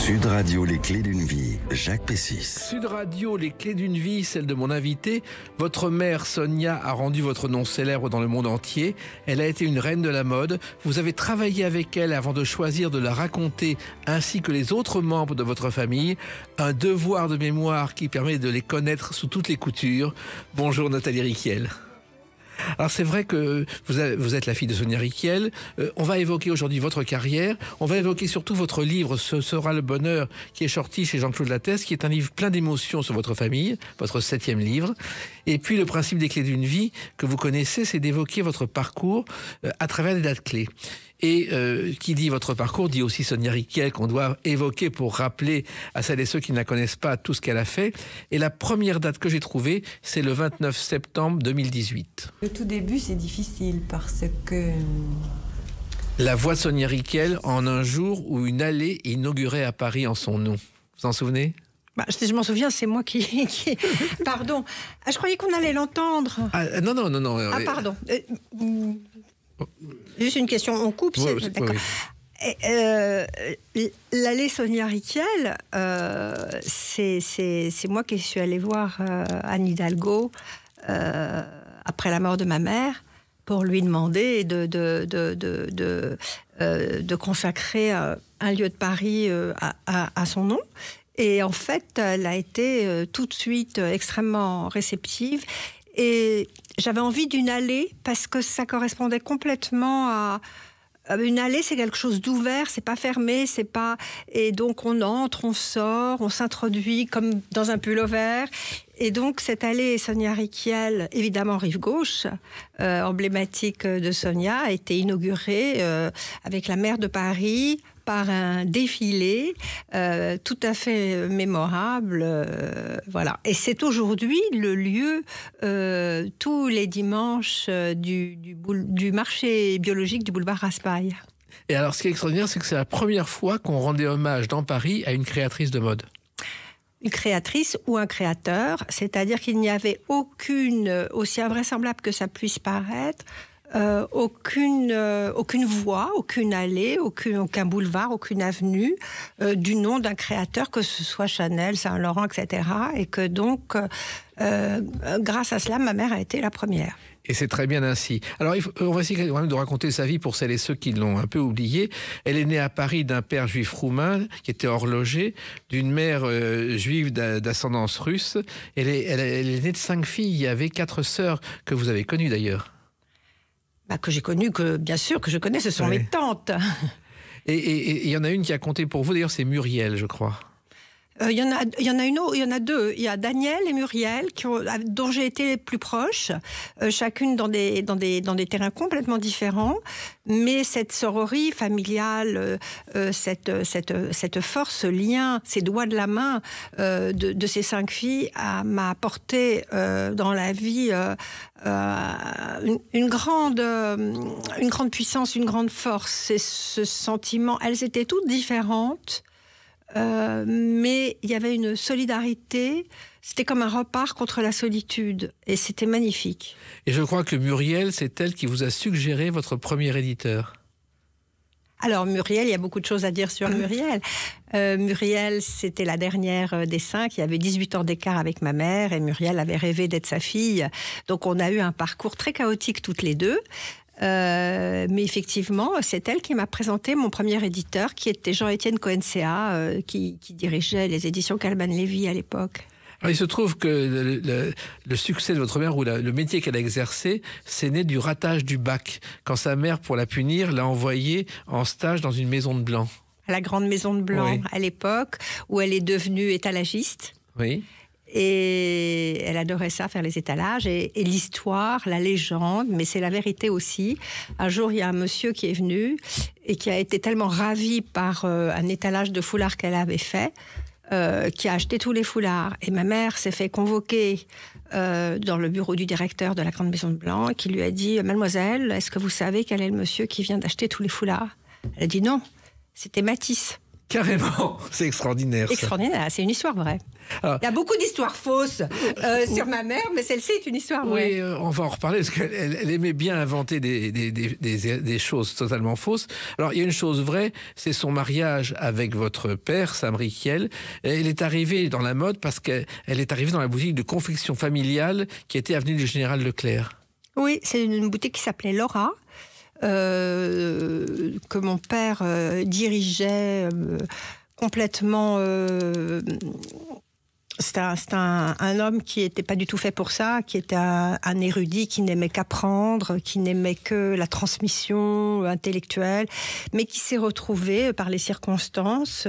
Sud Radio, les clés d'une vie, Jacques Pessis. Sud Radio, les clés d'une vie, celle de mon invité. Votre mère, Sonia, a rendu votre nom célèbre dans le monde entier. Elle a été une reine de la mode. Vous avez travaillé avec elle avant de choisir de la raconter, ainsi que les autres membres de votre famille. Un devoir de mémoire qui permet de les connaître sous toutes les coutures. Bonjour Nathalie Rykiel. Alors c'est vrai que vous êtes la fille de Sonia Rykiel. On va évoquer aujourd'hui votre carrière. On va évoquer surtout votre livre « Ce sera le bonheur » qui est sorti chez Jean-Claude Lattès, qui est un livre plein d'émotions sur votre famille, votre 7e livre. Et puis le principe des clés d'une vie que vous connaissez, c'est d'évoquer votre parcours à travers des dates clés. Et qui dit votre parcours dit aussi Sonia Rykiel, qu'on doit évoquer pour rappeler à celles et ceux qui ne la connaissent pas tout ce qu'elle a fait. Et la première date que j'ai trouvée, c'est le 29 septembre 2018. Le tout début, c'est difficile parce que... La voix de Sonia Rykiel en un jour où une allée est inaugurée à Paris en son nom. Vous en souvenez ? Je m'en souviens, c'est moi qui... Pardon. Je croyais qu'on allait l'entendre. Ah, non. Ah, pardon. Juste une question, on coupe, oui, d'accord. Oui. L'allée Sonia Rykiel, c'est moi qui suis allée voir Anne Hidalgo après la mort de ma mère pour lui demander de consacrer un lieu de Paris à son nom. Et en fait, elle a été tout de suite extrêmement réceptive. Et j'avais envie d'une allée parce que ça correspondait complètement à... Une allée, c'est quelque chose d'ouvert, c'est pas fermé, c'est pas... Et donc on entre, on sort, on s'introduit comme dans un pullover. Et donc cette allée Sonia Rykiel, évidemment rive gauche, emblématique de Sonia, a été inaugurée avec la maire de Paris par un défilé tout à fait mémorable. Voilà. Et c'est aujourd'hui le lieu, tous les dimanches, du marché biologique du boulevard Raspail. Et alors, ce qui est extraordinaire, c'est que c'est la première fois qu'on rendait hommage dans Paris à une créatrice de mode. Une créatrice ou un créateur, c'est-à-dire qu'il n'y avait aucune, aussi invraisemblable que ça puisse paraître, aucune voie, aucune allée, aucun boulevard, aucune avenue du nom d'un créateur, que ce soit Chanel, Saint-Laurent, etc. Et que donc, grâce à cela, ma mère a été la première. Et c'est très bien ainsi. Alors, on va essayer quand même de raconter sa vie pour celles et ceux qui l'ont un peu oublié. Elle est née à Paris d'un père juif roumain qui était horloger, d'une mère juive d'ascendance russe. Elle est née de 5 filles. Il y avait 4 sœurs que vous avez connues d'ailleurs. Que j'ai connues, bien sûr, que je connais, ce sont mes tantes. Et il y en a une qui a compté pour vous, d'ailleurs, c'est Muriel, je crois. Il y en a deux. Il y a Daniel et Muriel dont j'ai été plus proche, chacune dans des terrains complètement différents. Mais cette sororie familiale, cette force, ce lien, ces doigts de la main de ces 5 filles m'a apporté dans la vie une grande puissance, une grande force. C'est ce sentiment. Elles étaient toutes différentes. Mais il y avait une solidarité, c'était comme un rempart contre la solitude, et c'était magnifique. Et je crois que Muriel, c'est elle qui vous a suggéré votre premier éditeur. Alors Muriel, il y a beaucoup de choses à dire sur Muriel. Muriel, c'était la dernière des 5, il y avait 18 ans d'écart avec ma mère, et Muriel avait rêvé d'être sa fille. Donc on a eu un parcours très chaotique toutes les deux. Mais effectivement, c'est elle qui m'a présenté mon premier éditeur, qui était Jean-Étienne Cohen-Ca, qui dirigeait les éditions Calman Lévy à l'époque. Alors, il se trouve que le succès de votre mère, ou le métier qu'elle a exercé, c'est né du ratage du bac, quand sa mère, pour la punir, l'a envoyée en stage dans une maison de Blanc. À la grande maison de Blanc, oui. À l'époque, où elle est devenue étalagiste. Oui. Et elle adorait ça, faire les étalages. Et l'histoire, la légende, mais c'est la vérité aussi. Un jour, il y a un monsieur qui est venu et qui a été tellement ravi par un étalage de foulards qu'elle avait fait, qui a acheté tous les foulards. Et ma mère s'est fait convoquer dans le bureau du directeur de la Grande Maison de Blanc, qui lui a dit « Mademoiselle, est-ce que vous savez quel est le monsieur qui vient d'acheter tous les foulards ?» Elle a dit « Non, c'était Matisse. » Carrément, c'est extraordinaire. Ça. Extraordinaire, c'est une histoire vraie. Alors, il y a beaucoup d'histoires fausses sur ma mère, mais celle-ci est une histoire vraie. Oui, on va en reparler parce qu'elle aimait bien inventer des choses totalement fausses. Alors, il y a une chose vraie, c'est son mariage avec votre père, Sam Rickiel. Elle est arrivée dans la mode parce qu'elle est arrivée dans la boutique de confection familiale qui était avenue du Général Leclerc. Oui, c'est une boutique qui s'appelait Laura. Que mon père dirigeait complètement. C'était un homme qui n'était pas du tout fait pour ça, qui était un érudit, qui n'aimait qu'apprendre, qui n'aimait que la transmission intellectuelle, mais qui s'est retrouvé par les circonstances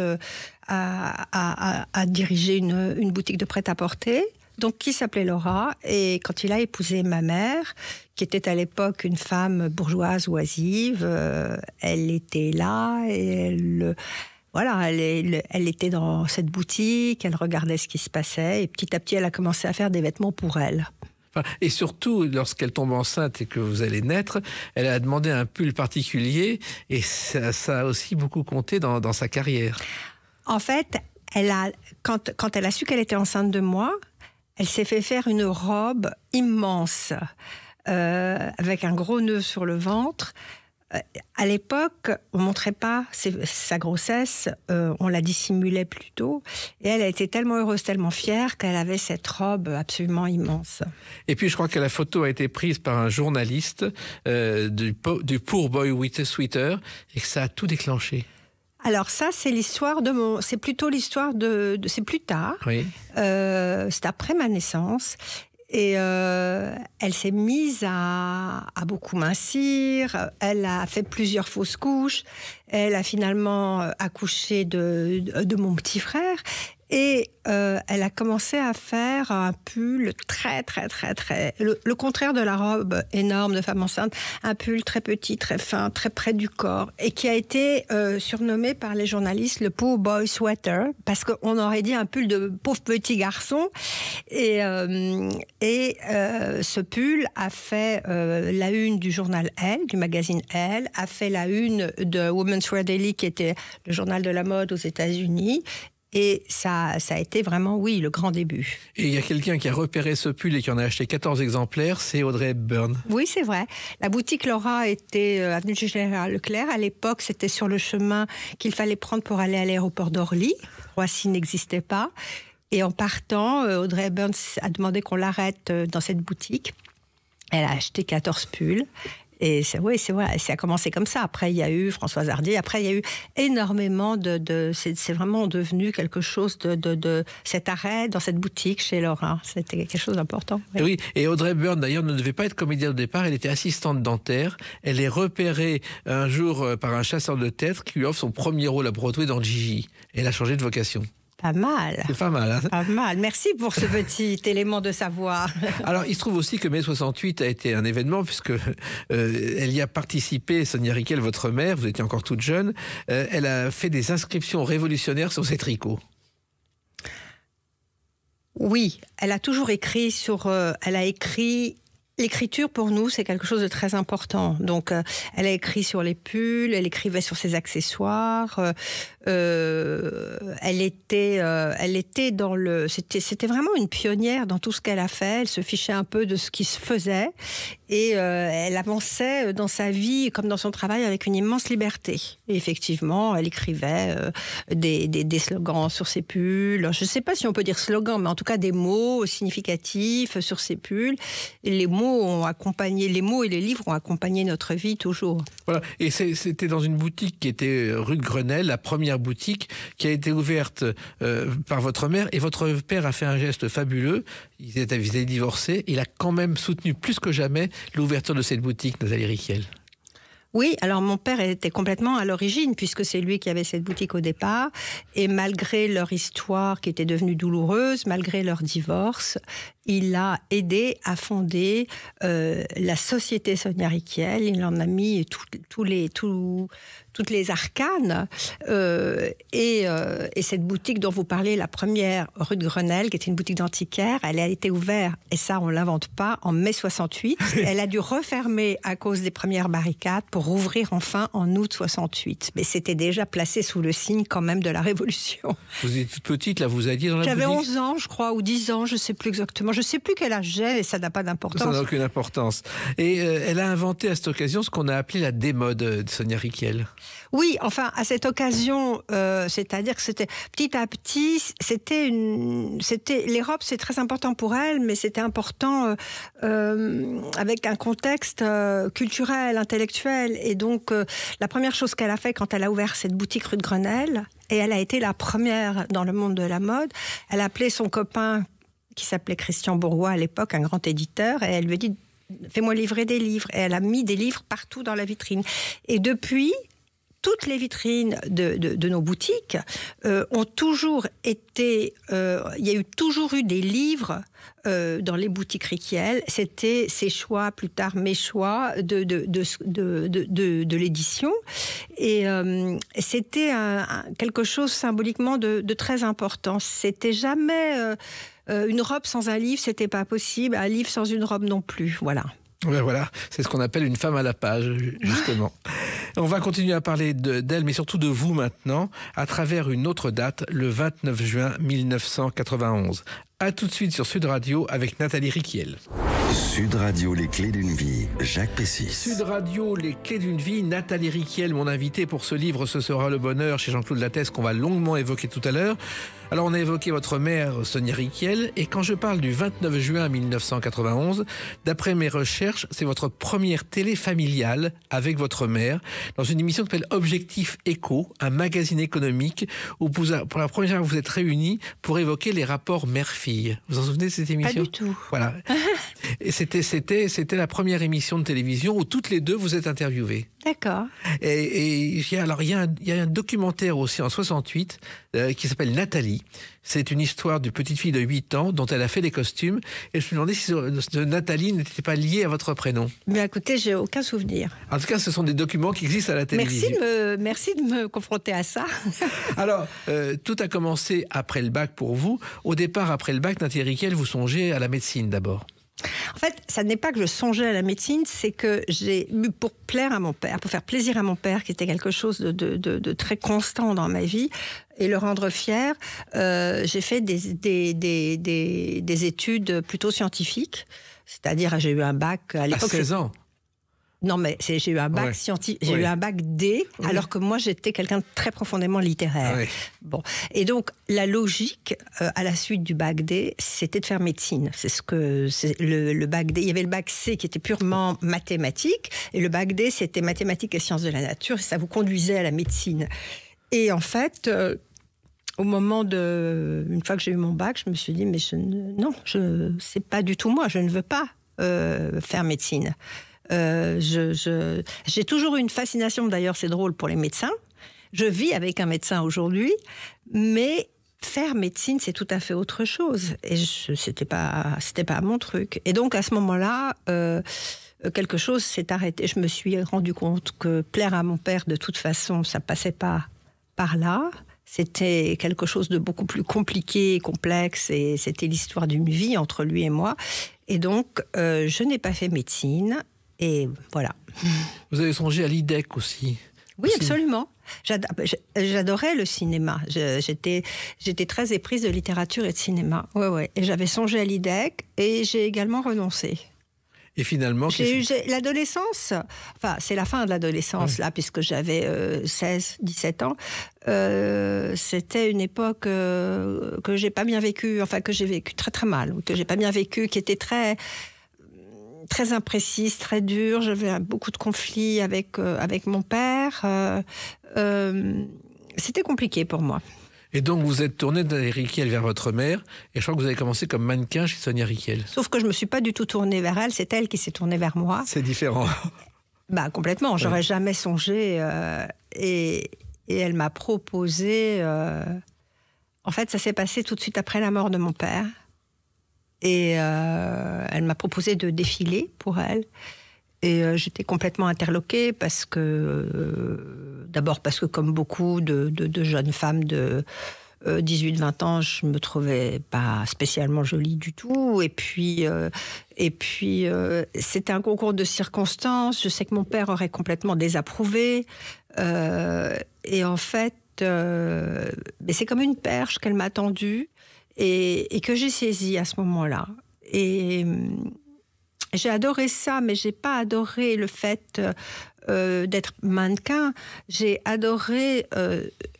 à diriger une boutique de prêt-à-porter. Donc, qui s'appelait Laura, et quand il a épousé ma mère, qui était à l'époque une femme bourgeoise oisive, elle était là, et elle était dans cette boutique, elle regardait ce qui se passait, et petit à petit, elle a commencé à faire des vêtements pour elle. Et surtout, lorsqu'elle tombe enceinte et que vous allez naître, elle a demandé un pull particulier, et ça a aussi beaucoup compté dans sa carrière. En fait, quand elle a su qu'elle était enceinte de moi, elle s'est fait faire une robe immense, avec un gros nœud sur le ventre. À l'époque, on ne montrait pas sa grossesse, on la dissimulait plutôt. Et elle a été tellement heureuse, tellement fière qu'elle avait cette robe absolument immense. Et puis je crois que la photo a été prise par un journaliste du Poor Boy with a Sweater et que ça a tout déclenché. Alors ça, c'est l'histoire c'est plutôt l'histoire c'est plus tard. Oui. C'est après ma naissance. Et elle s'est mise à beaucoup mincir. Elle a fait plusieurs fausses couches. Elle a finalement accouché de mon petit frère. Et elle a commencé à faire un pull très, le contraire de la robe énorme de femme enceinte, un pull très petit, très fin, très près du corps, et qui a été surnommé par les journalistes le Poor Boy Sweater, parce qu'on aurait dit un pull de pauvre petit garçon. Et ce pull a fait la une du journal Elle, du magazine Elle, a fait la une de Women's Wear Daily, qui était le journal de la mode aux États-Unis. Et ça a été vraiment, oui, le grand début. Et il y a quelqu'un qui a repéré ce pull et qui en a acheté 14 exemplaires, c'est Audrey Hepburn. Oui, c'est vrai. La boutique Laura était avenue du Général Leclerc. À l'époque, c'était sur le chemin qu'il fallait prendre pour aller à l'aéroport d'Orly. Roissy n'existait pas. Et en partant, Audrey Hepburn a demandé qu'on l'arrête dans cette boutique. Elle a acheté 14 pulls. Et c'est vrai, ça a commencé comme ça. Après, il y a eu Françoise Hardy. Après, il y a eu énormément c'est vraiment devenu quelque chose de cet arrêt dans cette boutique chez Laura. C'était quelque chose d'important. Oui. Oui, et Audrey Hepburn, d'ailleurs, ne devait pas être comédienne au départ. Elle était assistante dentaire. Elle est repérée un jour par un chasseur de tête qui lui offre son premier rôle à Broadway dans Gigi. Elle a changé de vocation. Pas mal. C'est pas mal. Hein, pas mal. Merci pour ce petit élément de savoir. Alors, il se trouve aussi que mai 68 a été un événement puisque elle y a participé, Sonia Rickiel, votre mère, vous étiez encore toute jeune. Elle a fait des inscriptions révolutionnaires sur ses tricots. Oui, elle a toujours écrit elle a écrit. L'écriture, pour nous, c'est quelque chose de très important. Donc, elle a écrit sur les pulls, elle écrivait sur ses accessoires. Elle était dans c'était vraiment une pionnière dans tout ce qu'elle a fait. Elle se fichait un peu de ce qui se faisait. Et elle avançait dans sa vie, comme dans son travail, avec une immense liberté. Et effectivement, elle écrivait des slogans sur ses pulls. Je ne sais pas si on peut dire slogans, mais en tout cas des mots significatifs sur ses pulls. Et les mots et les livres ont accompagné notre vie toujours. Voilà. Et c'était dans une boutique qui était rue de Grenelle, la première boutique qui a été ouverte par votre mère. Et votre père a fait un geste fabuleux. Ils étaient divorcés. Il a quand même soutenu plus que jamais l'ouverture de cette boutique, Nathalie Rickiel. Oui, alors mon père était complètement à l'origine, puisque c'est lui qui avait cette boutique au départ. Et malgré leur histoire qui était devenue douloureuse, malgré leur divorce, il a aidé à fonder la société Sonia Rykiel. Il en a mis toutes les arcanes. Et cette boutique dont vous parlez, la première rue de Grenelle, qui était une boutique d'antiquaire, elle a été ouverte, et ça on ne l'invente pas, en mai 68. Elle a dû refermer à cause des premières barricades pour rouvrir enfin en août 68. Mais c'était déjà placé sous le signe quand même de la Révolution. Vous étiez toute petite, là, vous alliez dans la boutique ? J'avais 11 ans, je crois, ou 10 ans, je ne sais plus exactement. Je ne sais plus quel âge j'ai, et ça n'a pas d'importance. Ça n'a aucune importance. Et elle a inventé à cette occasion ce qu'on a appelé la démode de Sonia Rykiel. Oui, enfin, à cette occasion, c'est-à-dire que c'était petit à petit, les robes, c'est très important pour elle, mais c'était important avec un contexte culturel, intellectuel. Et donc, la première chose qu'elle a fait quand elle a ouvert cette boutique rue de Grenelle, et elle a été la première dans le monde de la mode, elle a appelé son copain, qui s'appelait Christian Bourgois à l'époque, un grand éditeur, et elle lui a dit « Fais-moi livrer des livres ». Et elle a mis des livres partout dans la vitrine. Et depuis, toutes les vitrines de nos boutiques ont toujours été... il y a toujours eu des livres dans les boutiques Rykiel. C'était ses choix, plus tard mes choix de l'édition. Et c'était quelque chose symboliquement de très important. C'était jamais... une robe sans un livre, c'était pas possible. Un livre sans une robe non plus. Voilà. Ben voilà, c'est ce qu'on appelle une femme à la page, justement. On va continuer à parler d'elle, mais surtout de vous maintenant, à travers une autre date, le 29 juin 1991. A tout de suite sur Sud Radio avec Nathalie Rykiel. Sud Radio, les clés d'une vie, Jacques Pessis. Sud Radio, les clés d'une vie, Nathalie Rykiel, mon invitée pour ce livre Ce sera le bonheur chez Jean-Claude Lattès qu'on va longuement évoquer tout à l'heure. Alors on a évoqué votre mère Sonia Rykiel, et quand je parle du 29 juin 1991, d'après mes recherches, c'est votre première télé familiale avec votre mère dans une émission qui s'appelle Objectif Éco, un magazine économique où pour la première fois vous êtes réunis pour évoquer les rapports mère-fille. Vous en souvenez de cette émission ? Pas du tout. Voilà. Et c'était la première émission de télévision où toutes les deux vous êtes interviewées. D'accord. Et il y a un documentaire aussi en 68 qui s'appelle Nathalie. C'est une histoire d'une petite fille de 8 ans dont elle a fait les costumes. Et je me demandais si Nathalie n'était pas liée à votre prénom. Mais écoutez, j'ai aucun souvenir. En tout cas, ce sont des documents qui existent à la télévision. Merci de me confronter à ça. Alors, tout a commencé après le bac pour vous. Au départ, après le bac, Nathalie Rykiel, vous songez à la médecine d'abord. En fait, ça n'est pas que je songeais à la médecine, c'est que pour plaire à mon père, pour faire plaisir à mon père, qui était quelque chose de très constant dans ma vie, et le rendre fier, j'ai fait des études plutôt scientifiques. C'est-à-dire, j'ai eu un bac à l'époque. À 16 ans. Non, mais j'ai eu un bac scientifique, j'ai eu un bac D, alors que moi j'étais quelqu'un de très profondément littéraire. Oui. Bon, et donc la logique à la suite du bac D, c'était de faire médecine. C'est le bac D. Il y avait le bac C qui était purement mathématique, et le bac D c'était mathématiques et sciences de la nature, et ça vous conduisait à la médecine. Et en fait, au moment une fois que j'ai eu mon bac, je me suis dit mais c'est pas du tout moi. Je ne veux pas faire médecine. J'ai toujours eu une fascination, d'ailleurs c'est drôle, pour les médecins. Je vis avec un médecin aujourd'hui, mais faire médecine c'est tout à fait autre chose. Et c'était pas mon truc. Et donc à ce moment-là, quelque chose s'est arrêté. Je me suis rendu compte que plaire à mon père, de toute façon, ça passait pas par là. C'était quelque chose de beaucoup plus compliqué et complexe, et c'était l'histoire d'une vie entre lui et moi. Et donc, je n'ai pas fait médecine. Et voilà. Vous avez songé à l'IDEC aussi. Oui, absolument. J'adorais le cinéma. J'étais très éprise de littérature et de cinéma. Ouais. Et j'avais songé à l'IDEC et j'ai également renoncé. Et finalement... l'adolescence, enfin, c'est la fin de l'adolescence, là, puisque j'avais 17 ans. C'était une époque que j'ai pas bien vécue, enfin, que j'ai vécue très très mal, que j'ai pas bien vécue, qui était très imprécise, très dure. J'avais beaucoup de conflits avec mon père. C'était compliqué pour moi. Et donc, vous êtes tournée Nathalie Rykiel vers votre mère, et je crois que vous avez commencé comme mannequin chez Sonia Rykiel. Sauf que je ne me suis pas du tout tournée vers elle, c'est elle qui s'est tournée vers moi. C'est différent. Complètement, j'aurais jamais songé. Et elle m'a proposé... En fait, ça s'est passé tout de suite après la mort de mon père. Et elle m'a proposé de défiler pour elle. Et j'étais complètement interloquée parce que, d'abord parce que comme beaucoup de jeunes femmes de 18-20 ans, je me trouvais pas spécialement jolie du tout. Et puis c'était un concours de circonstances. Je sais que mon père aurait complètement désapprouvé. Et en fait, mais c'est comme une perche qu'elle m'a tendue et que j'ai saisie à ce moment-là. Et j'ai adoré ça, mais j'ai pas adoré le fait d'être mannequin. J'ai adoré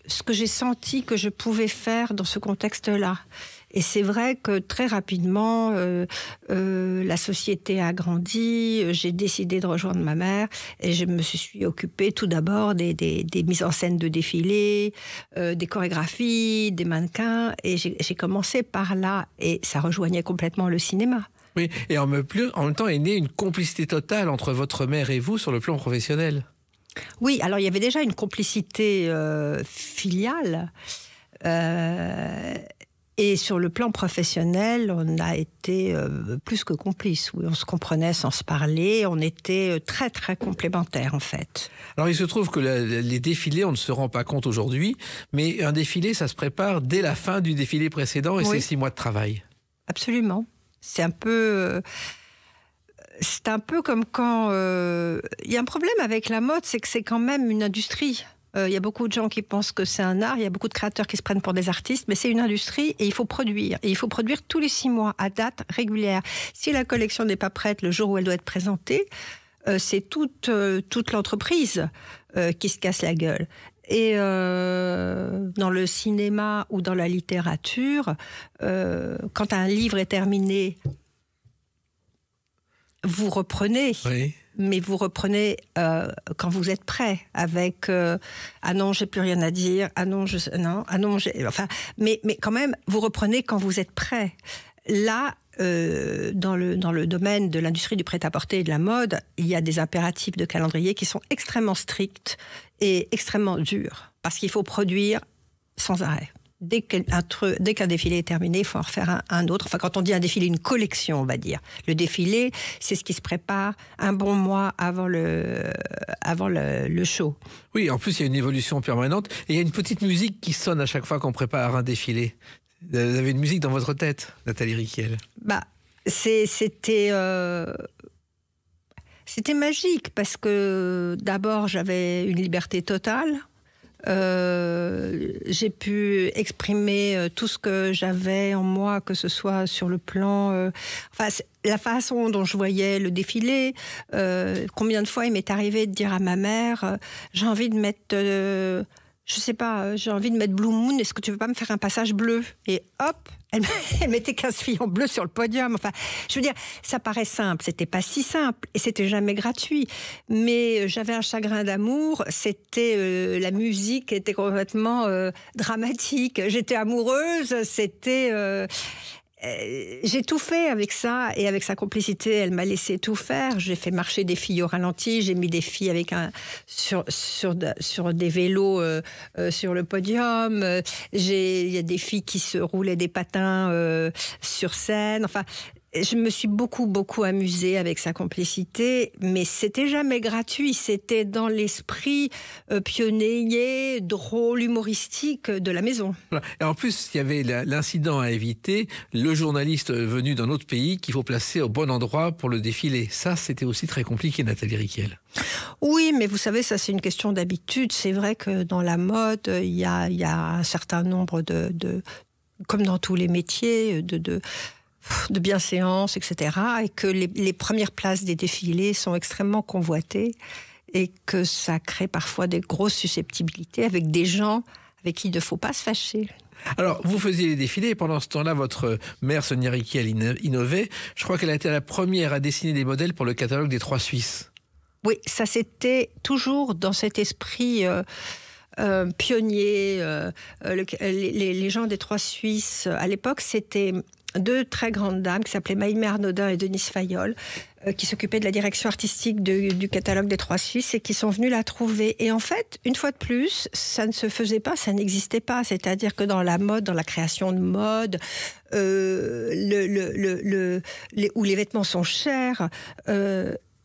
ce que j'ai senti que je pouvais faire dans ce contexte-là. Et c'est vrai que très rapidement, la société a grandi, j'ai décidé de rejoindre ma mère et je me suis occupée tout d'abord des mises en scène de défilés, des chorégraphies, des mannequins. Et j'ai commencé par là et ça rejoignait complètement le cinéma. Oui, et en même temps est née une complicité totale entre votre mère et vous sur le plan professionnel. Oui, alors il y avait déjà une complicité filiale. Et sur le plan professionnel, on a été plus que complices. Oui, on se comprenait sans se parler. On était très, très complémentaires, en fait. Alors, il se trouve que les défilés, on ne se rend pas compte aujourd'hui, mais un défilé, ça se prépare dès la fin du défilé précédent et oui. C'est 6 mois de travail. Absolument. C'est un peu comme quand... Il y a un problème avec la mode, c'est que c'est quand même une industrie. Il y a beaucoup de gens qui pensent que c'est un art, il y a beaucoup de créateurs qui se prennent pour des artistes, mais c'est une industrie et il faut produire. Et il faut produire tous les 6 mois, à date régulière. Si la collection n'est pas prête le jour où elle doit être présentée, c'est toute l'entreprise qui se casse la gueule. Et dans le cinéma ou dans la littérature, quand un livre est terminé, vous reprenez... Oui. Mais vous reprenez quand vous êtes prêt, avec ah non, j'ai plus rien à dire, ah non, mais quand même, vous reprenez quand vous êtes prêt. Là, dans le domaine de l'industrie du prêt-à-porter et de la mode, il y a des impératifs de calendrier qui sont extrêmement stricts et extrêmement durs, parce qu'il faut produire sans arrêt. Dès qu'un défilé est terminé, il faut en refaire un autre. Enfin, quand on dit un défilé, une collection, on va dire. Le défilé, c'est ce qui se prépare un bon mois avant le show. Oui, en plus, il y a une évolution permanente. Et il y a une petite musique qui sonne à chaque fois qu'on prépare un défilé. Vous avez une musique dans votre tête, Nathalie Riquel. C'était magique, parce que d'abord, j'avais une liberté totale. J'ai pu exprimer tout ce que j'avais en moi, que ce soit sur le plan la façon dont je voyais le défilé. Combien de fois il m'est arrivé de dire à ma mère j'ai envie de mettre j'ai envie de mettre Blue Moon, est-ce que tu veux pas me faire un passage bleu? Et hop, elle mettait 15 filles en bleu sur le podium. Enfin, je veux dire, ça paraît simple, c'était pas si simple et c'était jamais gratuit. Mais j'avais un chagrin d'amour, c'était la musique était complètement dramatique. J'étais amoureuse, c'était... j'ai tout fait avec ça et avec sa complicité, elle m'a laissé tout faire. J'ai fait marcher des filles au ralenti, j'ai mis des filles avec sur des vélos sur le podium. Il y a des filles qui se roulaient des patins sur scène. Enfin, je me suis beaucoup amusée avec sa complicité, mais c'était jamais gratuit. C'était dans l'esprit pionnier, drôle, humoristique de la maison. Et en plus, il y avait l'incident à éviter, le journaliste venu d'un autre pays qu'il faut placer au bon endroit pour le défilé. Ça, c'était aussi très compliqué, Nathalie Riquel. Oui, mais vous savez, ça c'est une question d'habitude. C'est vrai que dans la mode, il y a un certain nombre comme dans tous les métiers, de bienséance, etc. Et que les premières places des défilés sont extrêmement convoitées et que ça crée parfois des grosses susceptibilités avec des gens avec qui il ne faut pas se fâcher. Alors, vous faisiez les défilés et pendant ce temps-là, votre mère, Sonia Riquel, innovait. Je crois qu'elle a été la première à dessiner des modèles pour le catalogue des 3 Suisses. Oui, ça c'était toujours dans cet esprit... pionnier, les gens des 3 Suisses, à l'époque, c'était deux très grandes dames qui s'appelaient Maïmé Arnaudin et Denise Fayolle, qui s'occupaient de la direction artistique du catalogue des Trois Suisses et qui sont venues la trouver. Et en fait, une fois de plus, ça ne se faisait pas, ça n'existait pas. C'est-à-dire que dans la mode, dans la création de mode, où les vêtements sont chers,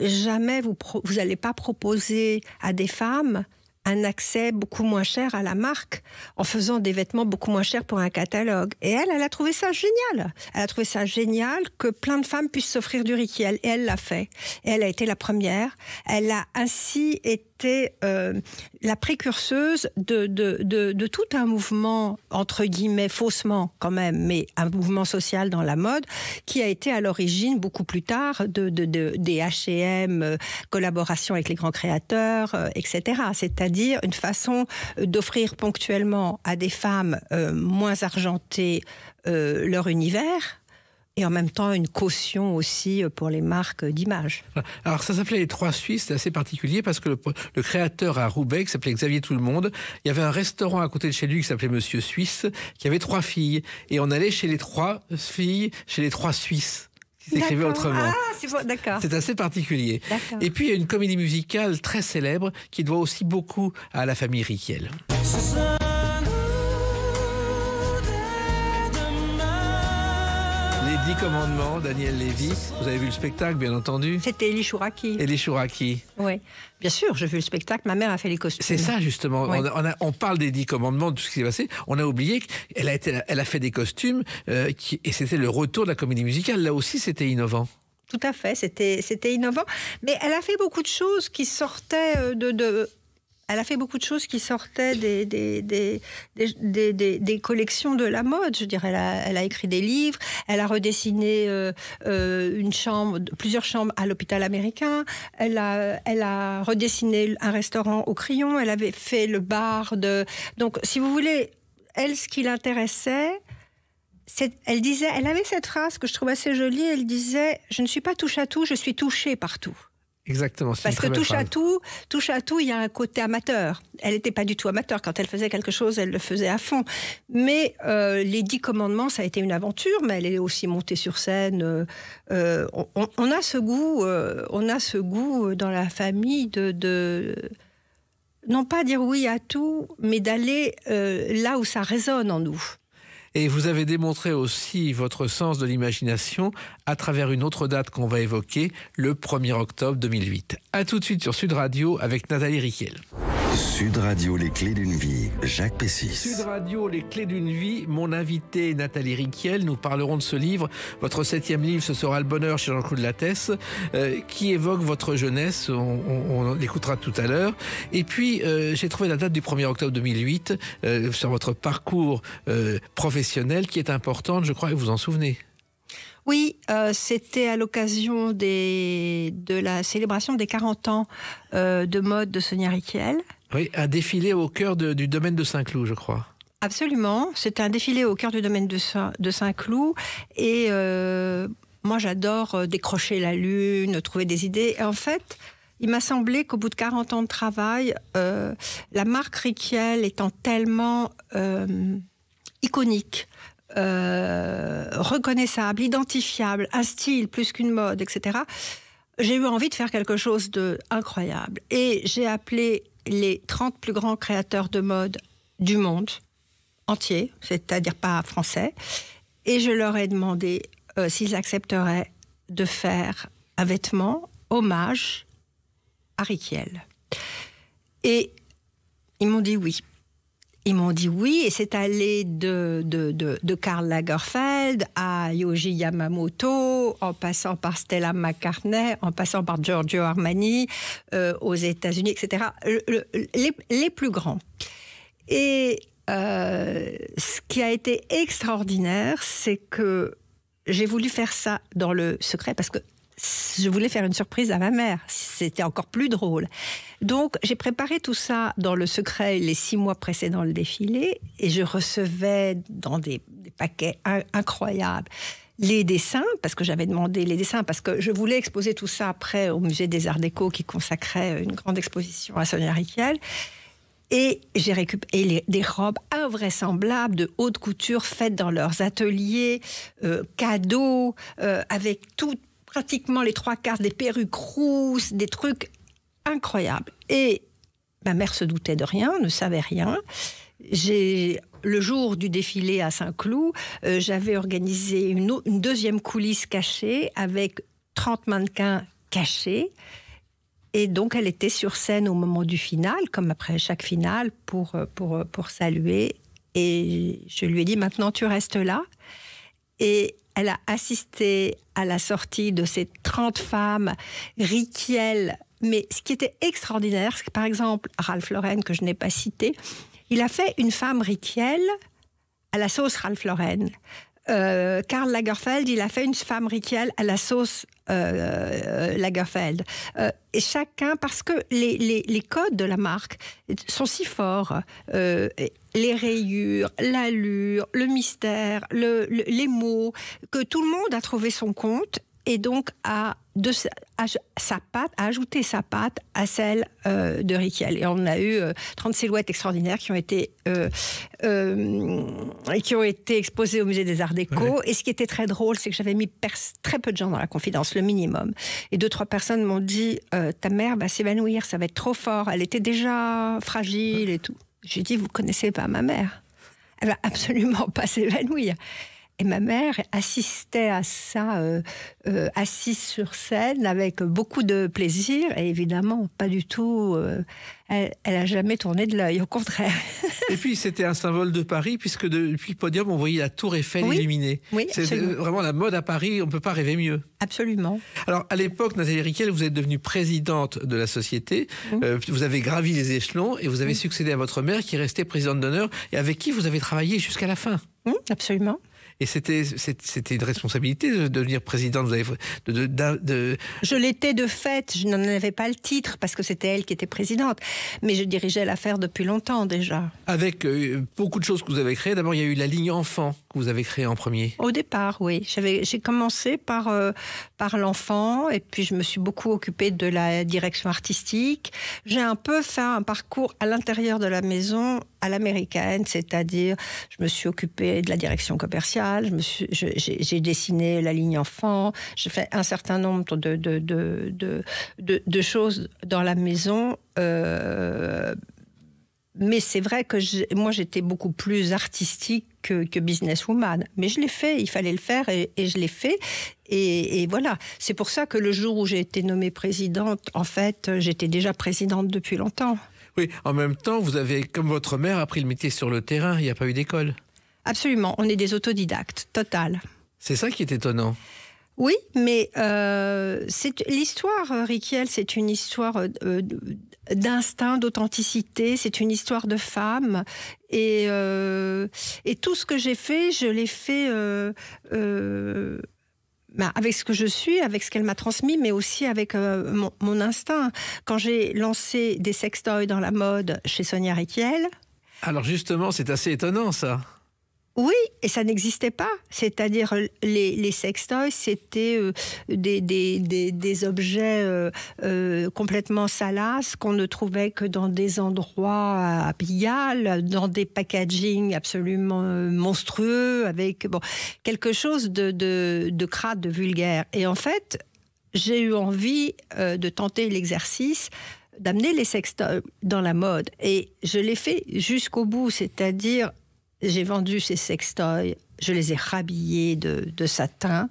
jamais vous n'allez pas proposer à des femmes un accès beaucoup moins cher à la marque en faisant des vêtements beaucoup moins chers pour un catalogue. Et elle a trouvé ça génial. Elle a trouvé ça génial que plein de femmes puissent s'offrir du Riquiel. Et elle l'a fait. Et elle a été la première. Elle a ainsi été la précurseuse de tout un mouvement, entre guillemets, faussement quand même, mais un mouvement social dans la mode qui a été à l'origine, beaucoup plus tard, des H&M, collaboration avec les grands créateurs, etc. C'est-à-dire une façon d'offrir ponctuellement à des femmes moins argentées leur univers, et en même temps une caution aussi pour les marques d'image. Alors ça s'appelait les Trois Suisses, c'est assez particulier parce que le créateur à Roubaix, qui s'appelait Xavier Tout-le-Monde, il y avait un restaurant à côté de chez lui qui s'appelait Monsieur Suisse, qui avait 3 filles. Et on allait chez les 3 filles, chez les 3 Suisses. Qui s'écrivait autrement. Ah, c'est bon, d'accord. C'est assez particulier. D'accord. Et puis il y a une comédie musicale très célèbre qui doit aussi beaucoup à la famille Riquiel. Les 10 commandements, Daniel Lévy. Vous avez vu le spectacle, bien entendu? C'était Elie Chouraki. Elie Chouraki. Oui, bien sûr, j'ai vu le spectacle. Ma mère a fait les costumes. C'est ça, justement. Oui. On parle des 10 commandements, de tout ce qui s'est passé. On a oublié qu'elle a fait des costumes et c'était le retour de la comédie musicale. Là aussi, c'était innovant. Tout à fait, c'était innovant. Mais elle a fait beaucoup de choses qui sortaient Elle a fait beaucoup de choses qui sortaient des collections de la mode. Je dirais, elle a écrit des livres, elle a redessiné plusieurs chambres à l'hôpital américain, elle a redessiné un restaurant au Crayon, elle avait fait le bar de... Donc, si vous voulez, elle, ce qui l'intéressait... Elle avait cette phrase que je trouve assez jolie, elle disait « Je ne suis pas touche à tout, je suis touchée partout ». Exactement. Parce que touche à tout, il y a un côté amateur. Elle n'était pas du tout amateur. Quand elle faisait quelque chose, elle le faisait à fond. Mais les 10 commandements, ça a été une aventure, mais elle est aussi montée sur scène. On a ce goût dans la famille de non pas dire oui à tout, mais d'aller là où ça résonne en nous. Et vous avez démontré aussi votre sens de l'imagination à travers une autre date qu'on va évoquer, le 1er octobre 2008. A tout de suite sur Sud Radio avec Nathalie Riquiel. Sud Radio, les clés d'une vie, Jacques Pessis. Sud Radio, les clés d'une vie, mon invité Nathalie Riquiel. Nous parlerons de ce livre. Votre 7e livre, ce sera Le Bonheur chez Jean-Claude Lattès, qui évoque votre jeunesse. On l'écoutera tout à l'heure. Et puis, j'ai trouvé la date du 1er octobre 2008 sur votre parcours professionnel qui est importante, je crois, et vous en souvenez. Oui, c'était à l'occasion de la célébration des 40 ans de mode de Sonia Riquiel. Oui, un défilé au cœur du domaine de Saint-Cloud, je crois. Absolument, c'était un défilé au cœur du domaine de Saint-Cloud. Et moi, j'adore décrocher la lune, trouver des idées. Et en fait, il m'a semblé qu'au bout de 40 ans de travail, la marque Riquiel étant tellement iconique, reconnaissable, identifiable, un style plus qu'une mode, etc. J'ai eu envie de faire quelque chose d'incroyable. Et j'ai appelé les 30 plus grands créateurs de mode du monde entier, c'est-à-dire pas français, et je leur ai demandé s'ils accepteraient de faire un vêtement hommage à Riquiel. Et ils m'ont dit oui. Ils m'ont dit oui, et c'est allé de Karl Lagerfeld à Yohji Yamamoto, en passant par Stella McCartney, en passant par Giorgio Armani, aux États-Unis, etc. Les plus grands. Et ce qui a été extraordinaire, c'est que j'ai voulu faire ça dans le secret, parce que je voulais faire une surprise à ma mère. C'était encore plus drôle. Donc, j'ai préparé tout ça dans le secret les 6 mois précédant le défilé, et je recevais dans des paquets incroyables les dessins, parce que j'avais demandé les dessins, parce que je voulais exposer tout ça après au Musée des Arts Déco, qui consacrait une grande exposition à Sonia Riquiel. Et j'ai récupéré des robes invraisemblables de haute couture faites dans leurs ateliers, cadeaux, avec tout, pratiquement les 3/4 des perruques rousses, des trucs incroyables. Et ma mère se doutait de rien, ne savait rien. Le jour du défilé à Saint-Cloud, j'avais organisé une deuxième coulisse cachée avec 30 mannequins cachés. Et donc, elle était sur scène au moment du final, comme après chaque finale, pour saluer. Et je lui ai dit, maintenant, tu restes là. Et elle a assisté à la sortie de ces 30 femmes, Riquiel. Mais ce qui était extraordinaire, c'est que, par exemple, Ralph Lauren, que je n'ai pas cité, il a fait une femme Riquiel à la sauce Ralph Lauren. Karl Lagerfeld, il a fait une femme Riquiel à la sauce Lagerfeld. Et chacun, parce que les codes de la marque sont si forts, les rayures, l'allure, le mystère, les mots, que tout le monde a trouvé son compte et donc a ajouté sa patte à celle de Riquiel. Et on a eu 30 silhouettes extraordinaires qui ont été exposées au Musée des Arts Déco. Ouais. Et ce qui était très drôle, c'est que j'avais mis très peu de gens dans la confidence, le minimum. Et 2-3 personnes m'ont dit ta mère va s'évanouir, ça va être trop fort. Elle était déjà fragile et tout. J'ai dit, vous connaissez pas ma mère. Elle va absolument pas s'évanouir. Et ma mère assistait à ça, assise sur scène, avec beaucoup de plaisir. Et évidemment, pas du tout... elle n'a jamais tourné de l'œil, au contraire. Et puis, c'était un symbole de Paris, puisque depuis le podium, on voyait la tour Eiffel illuminée. Oui, c'est vraiment la mode à Paris, on ne peut pas rêver mieux. Absolument. Alors, à l'époque, Nathalie Riquiel, vous êtes devenue présidente de la société. Vous avez gravi les échelons et vous avez succédé à votre mère, qui est restée présidente d'honneur, et avec qui vous avez travaillé jusqu'à la fin. Absolument. Et c'était une responsabilité de devenir présidente. Je l'étais de fait, je n'en avais pas le titre parce que c'était elle qui était présidente. Mais je dirigeais l'affaire depuis longtemps déjà. Avec beaucoup de choses que vous avez créées. D'abord, il y a eu la ligne enfant que vous avez créée en premier. Au départ, oui. J'ai commencé par l'enfant et puis je me suis beaucoup occupée de la direction artistique. J'ai un peu fait un parcours à l'intérieur de la maison à l'américaine, c'est-à-dire je me suis occupée de la direction commerciale, j'ai dessiné la ligne enfant, j'ai fait un certain nombre de choses dans la maison. Mais c'est vrai que moi j'étais beaucoup plus artistique que businesswoman. Mais je l'ai fait, il fallait le faire et je l'ai fait. Et voilà, c'est pour ça que le jour où j'ai été nommée présidente, en fait, j'étais déjà présidente depuis longtemps. Oui, en même temps, vous avez, comme votre mère, appris le métier sur le terrain, il n'y a pas eu d'école. Absolument, on est des autodidactes, total. C'est ça qui est étonnant. Oui, mais l'histoire, Riquiel, c'est une histoire d'instinct, d'authenticité, c'est une histoire de femme. Et tout ce que j'ai fait, je l'ai fait... avec ce que je suis, avec ce qu'elle m'a transmis, mais aussi avec mon instinct. Quand j'ai lancé des sextoys dans la mode chez Sonia Riquiel... Alors justement, c'est assez étonnant ça. Oui, et ça n'existait pas. C'est-à-dire, les sextoys, c'était des objets complètement salaces qu'on ne trouvait que dans des endroits à Pigalle, dans des packaging absolument monstrueux, avec quelque chose de crade, de vulgaire. Et en fait, j'ai eu envie de tenter l'exercice d'amener les sextoys dans la mode. Et je l'ai fait jusqu'au bout, c'est-à-dire... J'ai vendu ces sextoys, je les ai rhabillés de satin,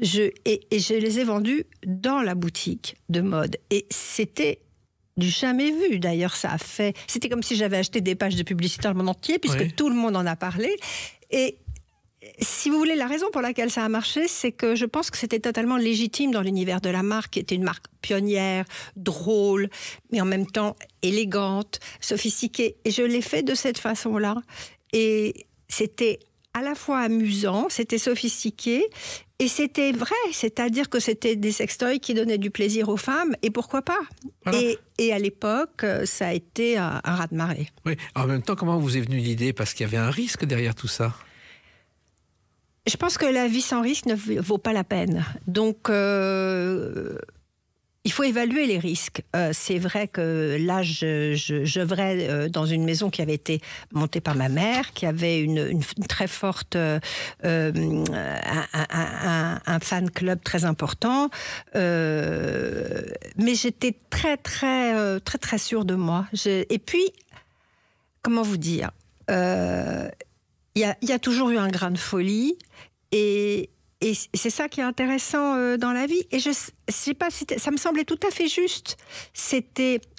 et je les ai vendus dans la boutique de mode. Et c'était du jamais vu, d'ailleurs, ça a fait... C'était comme si j'avais acheté des pages de publicité dans le monde entier, puisque tout le monde en a parlé. Et si vous voulez, la raison pour laquelle ça a marché, c'est que je pense que c'était totalement légitime dans l'univers de la marque, qui était une marque pionnière, drôle, mais en même temps élégante, sophistiquée. Et je l'ai fait de cette façon-là. Et c'était à la fois amusant, c'était sophistiqué, et c'était vrai, c'est-à-dire que c'était des sextoys qui donnaient du plaisir aux femmes, et pourquoi pas. Voilà. Et à l'époque, ça a été un raz-de-marée. Oui. En même temps, comment vous est venue l'idée? Parce qu'il y avait un risque derrière tout ça. Je pense que la vie sans risque ne vaut pas la peine. Donc, il il faut évaluer les risques. C'est vrai que là, j'œuvrais dans une maison qui avait été montée par ma mère, qui avait une très forte, un fan club très important. Mais j'étais très sûre de moi. Et puis, comment vous dire, il y a toujours eu un grain de folie, et c'est ça qui est intéressant dans la vie. Et je sais pas, ça me semblait tout à fait juste.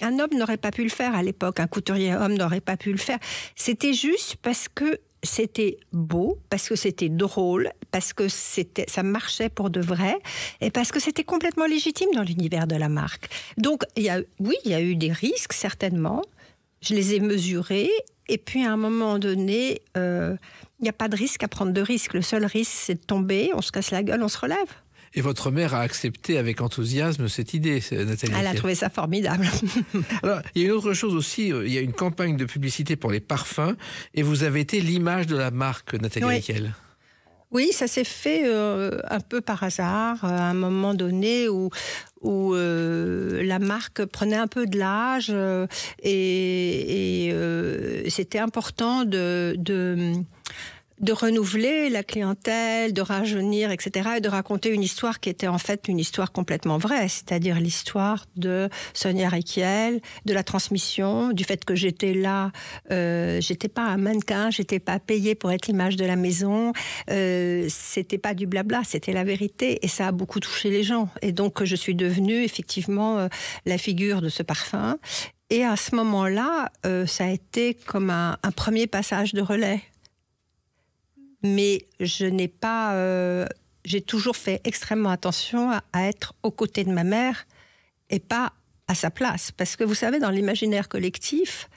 Un homme n'aurait pas pu le faire à l'époque, un couturier homme n'aurait pas pu le faire. C'était juste parce que c'était beau, parce que c'était drôle, parce que ça marchait pour de vrai, et parce que c'était complètement légitime dans l'univers de la marque. Donc, il y a eu des risques, certainement. Je les ai mesurés, et puis à un moment donné, il n'y a pas de risque à prendre de risque. Le seul risque, c'est de tomber, on se casse la gueule, on se relève. Et votre mère a accepté avec enthousiasme cette idée, Nathalie. Elle a trouvé ça formidable. Alors, il y a une autre chose aussi, il y a une campagne de publicité pour les parfums, et vous avez été l'image de la marque, Nathalie Riquel. Oui, ça s'est fait un peu par hasard, à un moment donné où la marque prenait un peu de l'âge, et c'était important de renouveler la clientèle, de rajeunir, etc., et de raconter une histoire qui était en fait une histoire complètement vraie, c'est-à-dire l'histoire de Sonia Rykiel, de la transmission, du fait que j'étais là, j'étais pas un mannequin, j'étais pas payée pour être l'image de la maison, c'était pas du blabla, c'était la vérité, et ça a beaucoup touché les gens. Et donc je suis devenue effectivement la figure de ce parfum. Et à ce moment-là, ça a été comme un premier passage de relais. Mais je n'ai pas... j'ai toujours fait extrêmement attention à être aux côtés de ma mère et pas à sa place. Parce que vous savez, dans l'imaginaire collectif,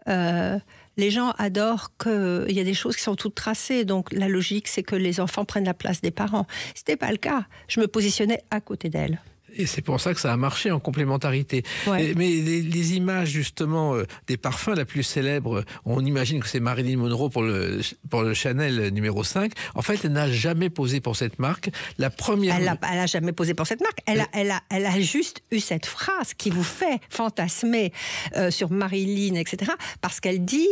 les gens adorent qu'il y a des choses qui sont toutes tracées. Donc la logique, c'est que les enfants prennent la place des parents. Ce n'était pas le cas. Je me positionnais à côté d'elle. Et c'est pour ça que ça a marché en complémentarité. Ouais. Mais les images, justement, des parfums, la plus célèbre, on imagine que c'est Marilyn Monroe pour le Chanel numéro 5. En fait, elle n'a jamais posé pour cette marque. La première... Elle a jamais posé pour cette marque. Elle a juste eu cette phrase qui vous fait fantasmer sur Marilyn, etc. Parce qu'elle dit...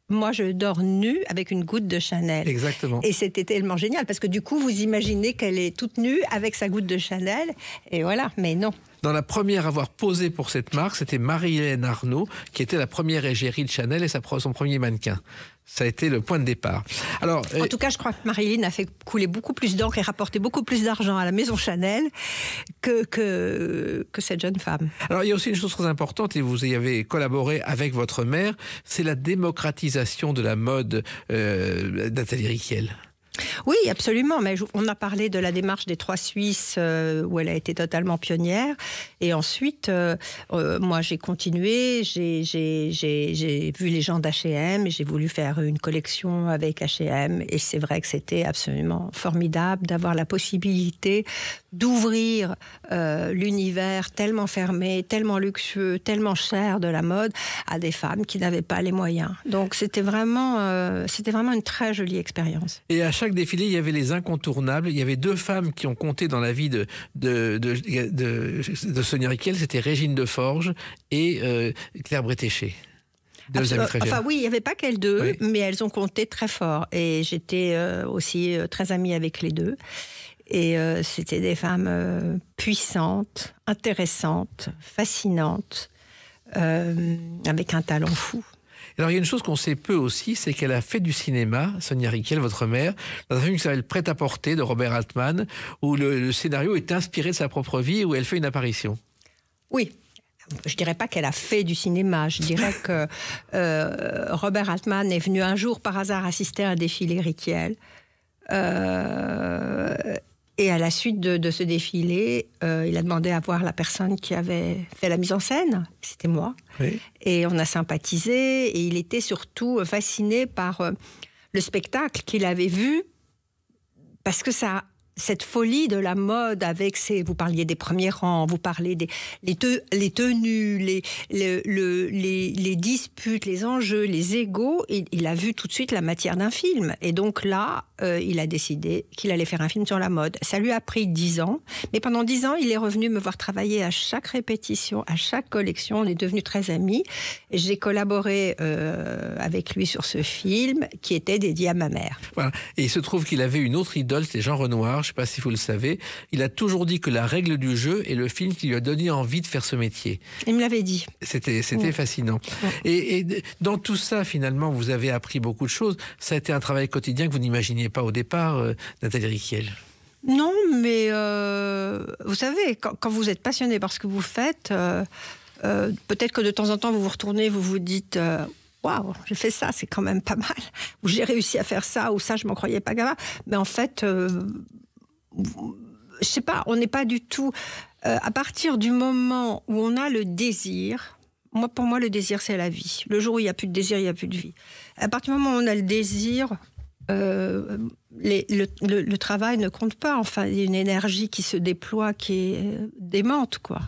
Moi, je dors nue avec une goutte de Chanel. Exactement. Et c'était tellement génial, parce que du coup, vous imaginez qu'elle est toute nue avec sa goutte de Chanel. Et voilà, mais non. Dans la première à avoir posé pour cette marque, c'était Marie-Hélène Arnaud, qui était la première égérie de Chanel et son premier mannequin. Ça a été le point de départ. Alors, en tout cas, je crois que Marilyn a fait couler beaucoup plus d'encre et rapporté beaucoup plus d'argent à la maison Chanel que cette jeune femme. Alors, il y a aussi une chose très importante, et vous y avez collaboré avec votre mère, c'est la démocratisation de la mode, Nathalie Riquel. Oui, absolument. Mais on a parlé de la démarche des 3 Suisses où elle a été totalement pionnière. Et ensuite, moi, j'ai continué. J'ai vu les gens d'H&M et j'ai voulu faire une collection avec H&M. Et c'est vrai que c'était absolument formidable d'avoir la possibilité d'ouvrir l'univers tellement fermé, tellement luxueux, tellement cher de la mode à des femmes qui n'avaient pas les moyens. Donc c'était vraiment une très jolie expérience. Et à chaque défilé, il y avait les incontournables. Il y avait 2 femmes qui ont compté dans la vie de Sonia Rykiel. C'était Régine Deforge et Claire Bretéché. Enfin oui, il n'y avait pas qu'elles 2, oui. Mais elles ont compté très fort. Et j'étais aussi très amie avec les 2. Et c'était des femmes puissantes, intéressantes, fascinantes, avec un talent fou. Alors, il y a une chose qu'on sait peu aussi, c'est qu'elle a fait du cinéma, Sonia Rykiel, votre mère, dans un film qui s'appelle Prêt-à-porter de Robert Altman, où le scénario est inspiré de sa propre vie et où elle fait une apparition. Oui. Je dirais pas qu'elle a fait du cinéma. Je dirais que Robert Altman est venu un jour par hasard assister à un défilé Rykiel. Et à la suite de ce défilé, il a demandé à voir la personne qui avait fait la mise en scène. C'était moi. Oui. Et on a sympathisé. Et il était surtout fasciné par le spectacle qu'il avait vu. Parce que ça cette folie de la mode avec vous parliez des premiers rangs, vous parlez les tenues, les disputes, les enjeux, les égos. Il a vu tout de suite la matière d'un film. Et donc là, il a décidé qu'il allait faire un film sur la mode. Ça lui a pris 10 ans. Mais pendant 10 ans, il est revenu me voir travailler à chaque répétition, à chaque collection. On est devenus très amis. Et j'ai collaboré avec lui sur ce film qui était dédié à ma mère. Voilà. Et il se trouve qu'il avait une autre idole, c'est Jean Renoir. Je ne sais pas si vous le savez. Il a toujours dit que la règle du jeu est le film qui lui a donné envie de faire ce métier. Il me l'avait dit. C'était fascinant. Et dans tout ça, finalement, vous avez appris beaucoup de choses. Ça a été un travail quotidien que vous n'imaginiez pas au départ, Nathalie Riquiel. Non, mais vous savez, quand vous êtes passionné par ce que vous faites, peut-être que de temps en temps, vous vous retournez, vous vous dites... Waouh, j'ai fait ça, c'est quand même pas mal. Ou j'ai réussi à faire ça, ou ça, je m'en croyais pas capable. Mais en fait, je sais pas, on n'est pas du tout... à partir du moment où on a le désir, pour moi, le désir, c'est la vie. Le jour où il n'y a plus de désir, il n'y a plus de vie. À partir du moment où on a le désir, le travail ne compte pas. Enfin, il y a une énergie qui se déploie, qui est démente, quoi.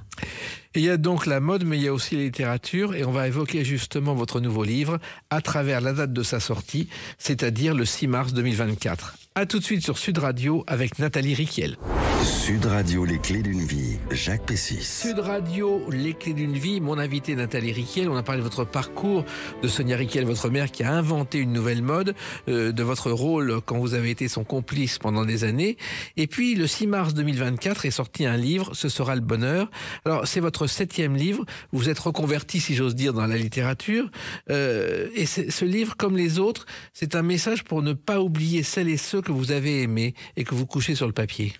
Il y a donc la mode, mais il y a aussi la littérature, et on va évoquer justement votre nouveau livre à travers la date de sa sortie, c'est-à-dire le 6 mars 2024. A tout de suite sur Sud Radio avec Nathalie Riquiel. Sud Radio, les clés d'une vie, Jacques Pessis. Sud Radio, les clés d'une vie, mon invité Nathalie Riquiel. On a parlé de votre parcours, de Sonia Riquiel, votre mère qui a inventé une nouvelle mode, de votre rôle quand vous avez été son complice pendant des années. Et puis le 6 mars 2024 est sorti un livre, Ce sera le bonheur. Alors c'est votre 7e livre, vous êtes reconverti, si j'ose dire, dans la littérature. Et ce livre, comme les autres, c'est un message pour ne pas oublier celles et ceux que vous avez aimés et que vous couchez sur le papier.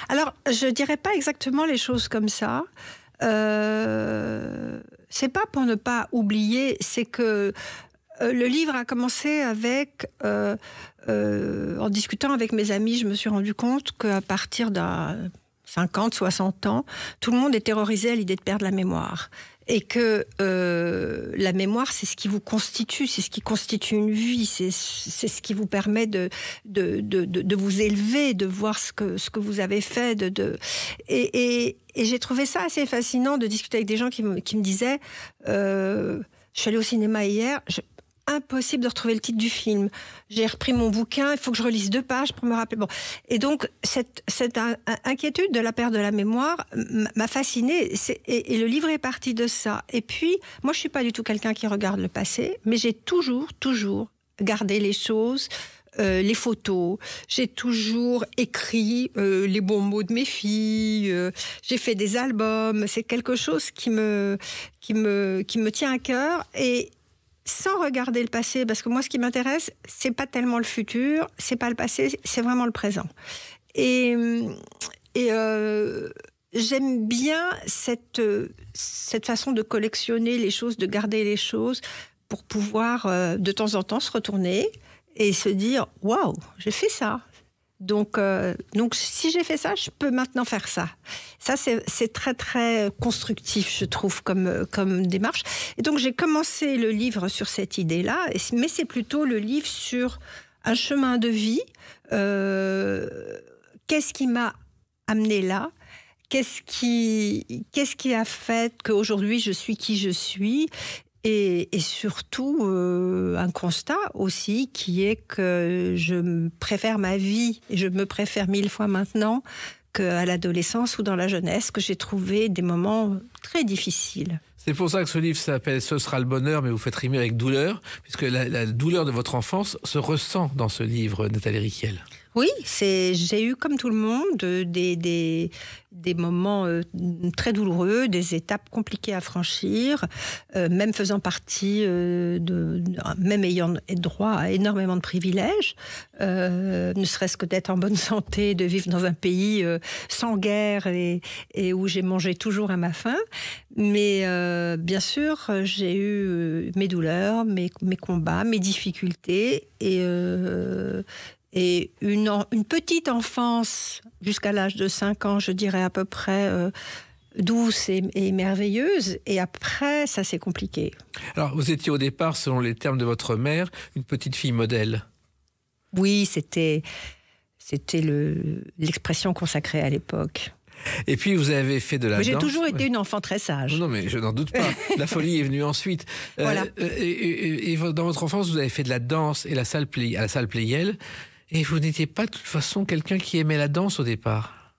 Alors, je dirais pas exactement les choses comme ça. C'est pas pour ne pas oublier, c'est que le livre a commencé avec... en discutant avec mes amis, je me suis rendu compte qu'à partir d'un 50, 60 ans, tout le monde est terrorisé à l'idée de perdre la mémoire. Et que la mémoire, c'est ce qui vous constitue, c'est ce qui constitue une vie, c'est ce qui vous permet de vous élever, de voir ce que vous avez fait. Et j'ai trouvé ça assez fascinant de discuter avec des gens qui me disaient je suis allée au cinéma hier, impossible de retrouver le titre du film. J'ai repris mon bouquin, il faut que je relise 2 pages pour me rappeler. Bon. Et donc, cette inquiétude de la perte de la mémoire m'a fascinée. Et le livre est parti de ça. Et puis, moi, je ne suis pas du tout quelqu'un qui regarde le passé, mais j'ai toujours gardé les choses, les photos. J'ai toujours écrit les bons mots de mes filles. J'ai fait des albums. C'est quelque chose qui me tient à cœur. Et sans regarder le passé, parce que moi, ce qui m'intéresse, c'est pas tellement le futur, c'est pas le passé, c'est vraiment le présent. Et j'aime bien cette façon de collectionner les choses, de garder les choses, pour pouvoir de temps en temps se retourner et se dire « Waouh, j'ai fait ça !» Donc, si j'ai fait ça, je peux maintenant faire ça. Ça, c'est très, très constructif, je trouve, comme démarche. Et donc, j'ai commencé le livre sur cette idée-là, mais c'est plutôt le livre sur un chemin de vie. Qu'est-ce qui m'a amené là ? Qu'est-ce qui a fait qu'aujourd'hui, je suis qui je suis ? Et surtout, un constat aussi qui est que je préfère ma vie, et je me préfère 1000 fois maintenant qu'à l'adolescence ou dans la jeunesse, que j'ai trouvé des moments très difficiles. C'est pour ça que ce livre s'appelle « Ce sera le bonheur », mais vous faites rimer avec douleur, puisque la douleur de votre enfance se ressent dans ce livre, Nathalie Riquiel. Oui, j'ai eu, comme tout le monde, des moments très douloureux, des étapes compliquées à franchir, même faisant partie, même ayant droit à énormément de privilèges, ne serait-ce que d'être en bonne santé, de vivre dans un pays sans guerre et où j'ai mangé toujours à ma faim. Mais bien sûr, j'ai eu mes douleurs, mes combats, mes difficultés et une petite enfance jusqu'à l'âge de 5 ans, je dirais à peu près douce et merveilleuse. Et après, ça c'est compliqué. Alors, vous étiez au départ, selon les termes de votre mère, une petite fille modèle. Oui, c'était C'était l'expression consacrée à l'époque. Et puis vous avez fait de la danse. J'ai toujours été une enfant très sage. Non, mais je n'en doute pas. La folie est venue ensuite. Voilà. Et dans votre enfance, vous avez fait de la danse et à la salle Pleyel. Et vous n'étiez pas de toute façon quelqu'un qui aimait la danse au départ.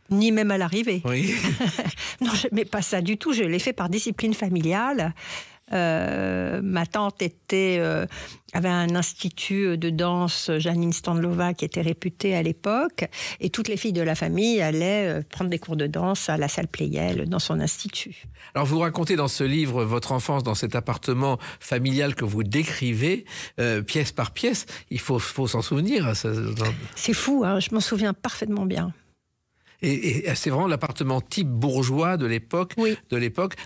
Ni même à l'arrivée. Oui. Non, je n'aimais pas ça du tout. Je l'ai fait par discipline familiale. Ma tante avait un institut de danse, Janine Standlova, qui était réputée à l'époque, et toutes les filles de la famille allaient prendre des cours de danse à la salle Pleyel dans son institut. Alors vous racontez dans ce livre votre enfance dans cet appartement familial que vous décrivez, pièce par pièce. Il faut s'en souvenir. C'est fou, hein, je m'en souviens parfaitement bien. Et c'est vraiment l'appartement type bourgeois de l'époque, oui.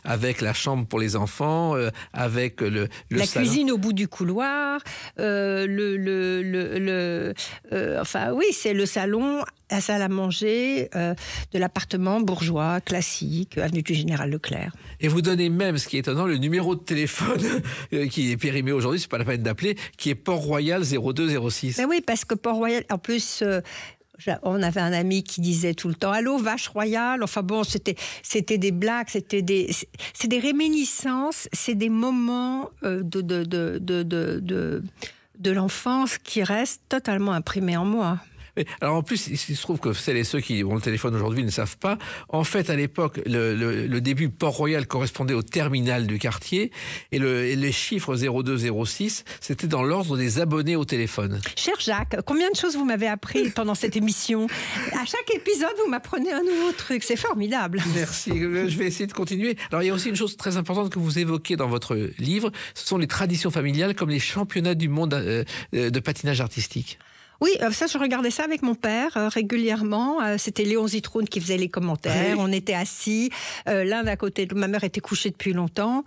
Avec la chambre pour les enfants, avec le la salon. Cuisine au bout du couloir, enfin oui, c'est le salon, la salle à manger de l'appartement bourgeois classique, avenue du Général Leclerc. Et vous donnez même, ce qui est étonnant, le numéro de téléphone qui est périmé aujourd'hui, c'est pas la peine d'appeler, qui est Port-Royal 0206. Ben oui, parce que Port-Royal, en plus. On avait un ami qui disait tout le temps « Allô, vache royale ?» Enfin bon, c'était des blagues, c'est des réminiscences, c'est des moments de l'enfance qui restent totalement imprimés en moi. Alors en plus, il se trouve que celles et ceux qui ont le téléphone aujourd'hui ne savent pas. En fait, à l'époque, le début Port-Royal correspondait au terminal du quartier et les chiffres 0206, c'était dans l'ordre des abonnés au téléphone. Cher Jacques, combien de choses vous m'avez appris pendant cette émission? À chaque épisode, vous m'apprenez un nouveau truc. C'est formidable. Merci. Je vais essayer de continuer. Alors, il y a aussi une chose très importante que vous évoquez dans votre livre. Ce sont les traditions familiales comme les championnats du monde de patinage artistique. Oui, ça, je regardais ça avec mon père régulièrement. C'était Léon Zitrone qui faisait les commentaires. Oui. On était assis, l'un à côté de... Ma mère était couchée depuis longtemps.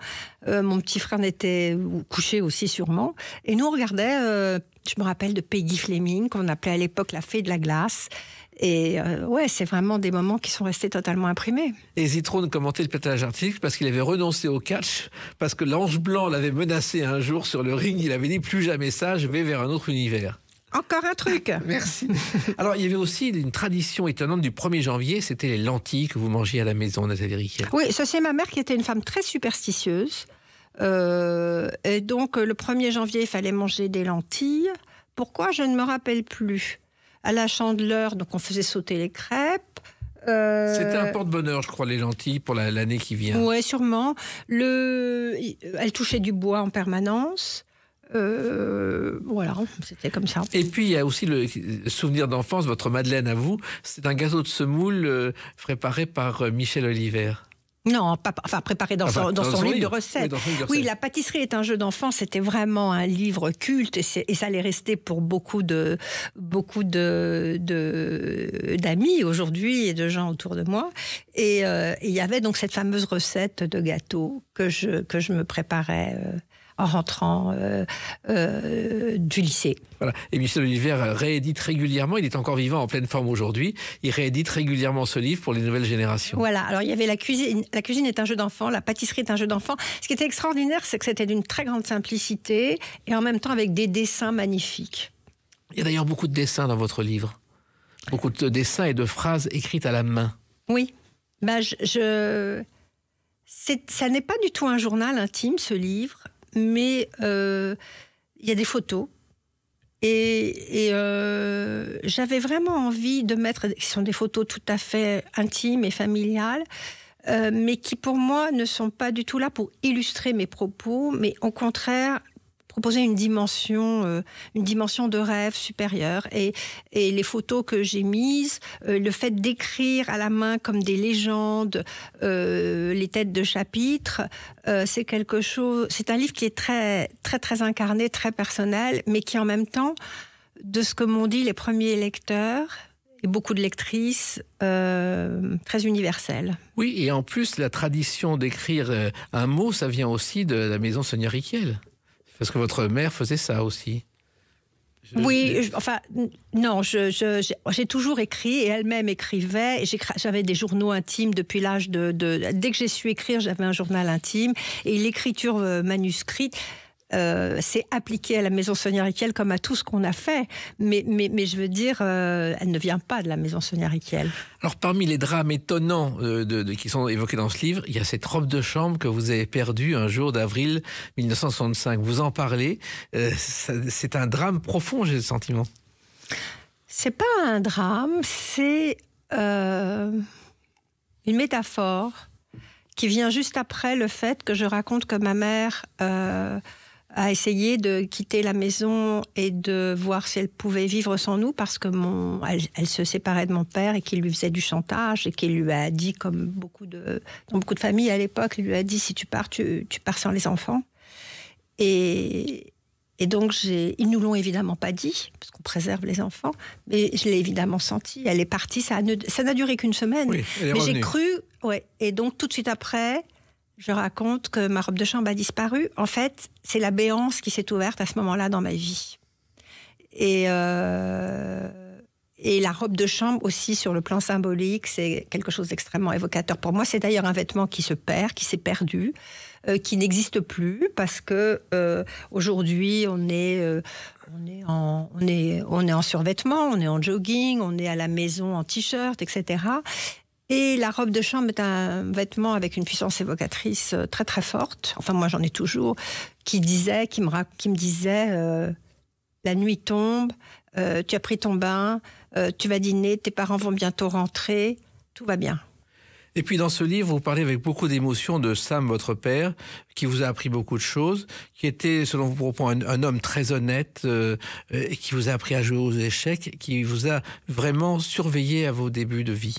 Mon petit frère était couché aussi sûrement. Et nous, on regardait, je me rappelle de Peggy Fleming, qu'on appelait à l'époque la fée de la glace. Et ouais, c'est vraiment des moments qui sont restés totalement imprimés. Et Zitrone commentait le patinage artistique parce qu'il avait renoncé au catch, parce que l'Ange Blanc l'avait menacé un jour sur le ring. Il avait dit « Plus jamais ça, je vais vers un autre univers ». Encore un truc. Merci. Alors, il y avait aussi une tradition étonnante du 1er janvier, c'était les lentilles que vous mangiez à la maison, Nathalie Riquet. Oui, ça c'est ma mère qui était une femme très superstitieuse. Et donc, le 1er janvier, il fallait manger des lentilles. Pourquoi? Je ne me rappelle plus. À la Chandeleur, donc on faisait sauter les crêpes. C'était un porte-bonheur, je crois, les lentilles pour l'année qui vient. Oui, sûrement. Elle touchait du bois en permanence. Voilà, c'était comme ça. Et puis il y a aussi le souvenir d'enfance, votre Madeleine à vous, c'est un gâteau de semoule préparé par Michel Oliver. Non, préparé dans son livre de recettes. Oui, La pâtisserie est un jeu d'enfant, c'était vraiment un livre culte et ça allait rester pour beaucoup d'amis aujourd'hui et de gens autour de moi. Et il y avait donc cette fameuse recette de gâteau que je me préparais en rentrant du lycée. Voilà. Et Michel Oliver réédite régulièrement, il est encore vivant en pleine forme aujourd'hui, il réédite régulièrement ce livre pour les nouvelles générations. Voilà, alors il y avait la cuisine est un jeu d'enfant, la pâtisserie est un jeu d'enfant. Ce qui était extraordinaire, c'est que c'était d'une très grande simplicité et en même temps avec des dessins magnifiques. Il y a d'ailleurs beaucoup de dessins dans votre livre, beaucoup de dessins et de phrases écrites à la main. Oui, ça n'est pas du tout un journal intime, ce livre. Mais il y a des photos et j'avais vraiment envie de mettre, qui sont des photos tout à fait intimes et familiales, mais qui pour moi ne sont pas du tout là pour illustrer mes propos, mais au contraire proposer une dimension de rêve supérieure. Et les photos que j'ai mises, le fait d'écrire à la main comme des légendes, les têtes de chapitres, c'est quelque chose. C'est un livre qui est très, très, très incarné, très personnel, mais qui en même temps, de ce que m'ont dit les premiers lecteurs et beaucoup de lectrices, très universel. Oui, et en plus, la tradition d'écrire un mot, ça vient aussi de la maison Sonia Rykiel. Parce que votre mère faisait ça aussi. Non, j'ai toujours écrit et elle-même écrivait. J'avais des journaux intimes depuis l'âge dès que j'ai su écrire, j'avais un journal intime. Et l'écriture manuscrite, c'est appliqué à la maison Sonia Rykiel comme à tout ce qu'on a fait. Mais je veux dire, elle ne vient pas de la maison Sonia Rykiel. Alors, parmi les drames étonnants qui sont évoqués dans ce livre, il y a cette robe de chambre que vous avez perdue un jour d'avril 1965. Vous en parlez. C'est un drame profond, j'ai le sentiment. C'est pas un drame, c'est une métaphore qui vient juste après le fait que je raconte que ma mère a essayé de quitter la maison et de voir si elle pouvais vivre sans nous parce que elle se séparait de mon père et qu'il lui faisait du chantage et qu'il lui a dit, comme dans beaucoup de familles à l'époque, il lui a dit si tu pars, tu pars sans les enfants. Et donc, ils nous l'ont évidemment pas dit, parce qu'on préserve les enfants, mais je l'ai évidemment senti. Elle est partie, ça n'a duré qu'une semaine. Oui, elle est mais revenue. j'ai cru, ouais. Et donc, tout de suite après, je raconte que ma robe de chambre a disparu. En fait, c'est la béance qui s'est ouverte à ce moment-là dans ma vie. Et la robe de chambre aussi, sur le plan symbolique, c'est quelque chose d'extrêmement évocateur. Pour moi, c'est d'ailleurs un vêtement qui se perd, qui s'est perdu, qui n'existe plus parce que aujourd'hui on est en survêtement, on est en jogging, on est à la maison en t-shirt, etc. Et la robe de chambre est un vêtement avec une puissance évocatrice très très forte. Enfin, moi j'en ai toujours, qui me disait la nuit tombe, tu as pris ton bain, tu vas dîner, tes parents vont bientôt rentrer, tout va bien. Et puis dans ce livre, vous parlez avec beaucoup d'émotion de Sam, votre père, qui vous a appris beaucoup de choses, qui était, selon vos propos, un homme très honnête, et qui vous a appris à jouer aux échecs, qui vous a vraiment surveillé à vos débuts de vie.